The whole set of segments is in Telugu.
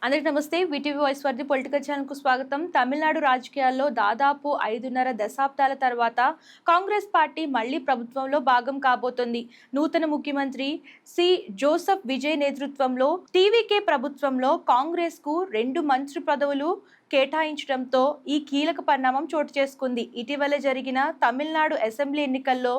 అందరికీ నమస్తే. VTV voice for the political ఛానల్‌కు స్వాగతం. తమిళనాడు రాజకీయాల్లో దాదాపు 5.5 దశాబ్దాల తర్వాత కాంగ్రెస్ పార్టీ మళ్లీ ప్రభుత్వంలో భాగం కాబోతోంది. నూతన ముఖ్యమంత్రి సి. జోసెఫ్ విజయ్ నేతృత్వంలో టీవీకే ప్రభుత్వంలో కాంగ్రెస్‌కు 2 మంత్రి పదవులు కేటాయించడంతో ఈ కీలక పరిణామం చోటు చేసుకుంది. ఇటీవల జరిగిన తమిళనాడు అసెంబ్లీ ఎన్నికల్లో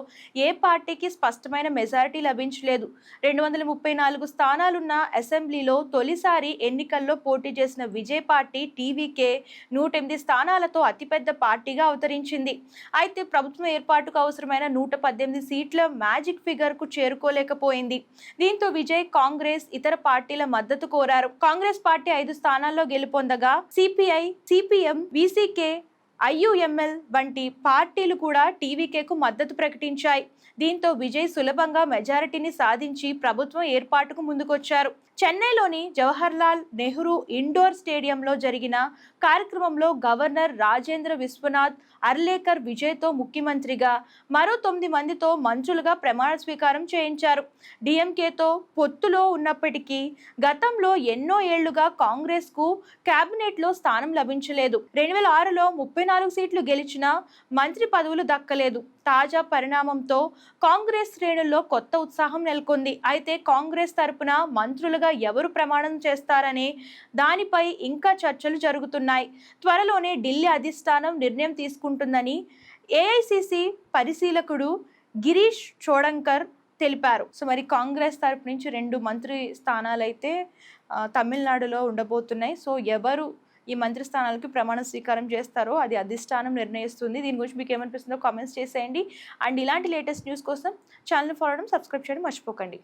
ఏ పార్టీకి స్పష్టమైన మెజారిటీ లభించలేదు. 234 స్థానాలున్న అసెంబ్లీలో తొలిసారి ఎన్నికల్లో పోటీ చేసిన విజయ్ పార్టీ టీవీకే 108 స్థానాలతో అతిపెద్ద పార్టీగా అవతరించింది. అయితే ప్రభుత్వం ఏర్పాటుకు అవసరమైన 118 సీట్ల మ్యాజిక్ ఫిగర్ కు చేరుకోలేకపోయింది. దీంతో విజయ్ కాంగ్రెస్ ఇతర పార్టీల మద్దతు కోరారు. కాంగ్రెస్ పార్టీ 5 స్థానాల్లో గెలుపొందగా సిపిఐ, సిపిఎం, విసికే, ఐయుఎంఎల్ వంటి పార్టీలు కూడా టీవీకేకు మద్దతు ప్రకటించాయి. దీంతో విజయ్ సులభంగా మెజారిటీని సాధించి ప్రభుత్వం ఏర్పాటుకు ముందుకొచ్చారు. చెన్నైలోని జవహర్లాల్ నెహ్రూ ఇండోర్ స్టేడియంలో జరిగిన కార్యక్రమంలో గవర్నర్ రాజేంద్ర విశ్వనాథ్ అర్లేకర్ విజయ్తో ముఖ్యమంత్రిగా మరో 9 మందితో మంత్రులుగా ప్రమాణ స్వీకారం చేయించారు. డిఎంకేతో పొత్తులో ఉన్నప్పటికీ గతంలో ఎన్నో ఏళ్లుగా కాంగ్రెస్కు కేబినెట్లో స్థానం లభించలేదు. 2006లో 34 సీట్లు గెలిచినా మంత్రి పదవులు దక్కలేదు. తాజా పరిణామంతో కాంగ్రెస్ శ్రేణుల్లో కొత్త ఉత్సాహం నెలకొంది. అయితే కాంగ్రెస్ తరపున మంత్రులుగా ఎవరు ప్రమాణం చేస్తారనే దానిపై ఇంకా చర్చలు జరుగుతున్నాయి. త్వరలోనే ఢిల్లీ అధిష్టానం నిర్ణయం తీసుకుంటుందని ఏఐసిసి పరిశీలకుడు గిరీష్ చోడంకర్ తెలిపారు. సో మరి కాంగ్రెస్ తరపు నుంచి 2 మంత్రి స్థానాలు అయితే తమిళనాడులో ఉండబోతున్నాయి. సో ఎవరు ఈ మంత్రి స్థానాలకి ప్రమాణ స్వీకారం చేస్తారో అది అధిష్టానం నిర్ణయిస్తుంది. దీని గురించి మీకు ఏమనిపిస్తుందో కామెంట్స్ చేసేయండి. అండ్ ఇలాంటి లేటెస్ట్ న్యూస్ కోసం ఛానల్ ఫాలో అవడం, సబ్స్క్రైబ్ చేయడం మర్చిపోకండి.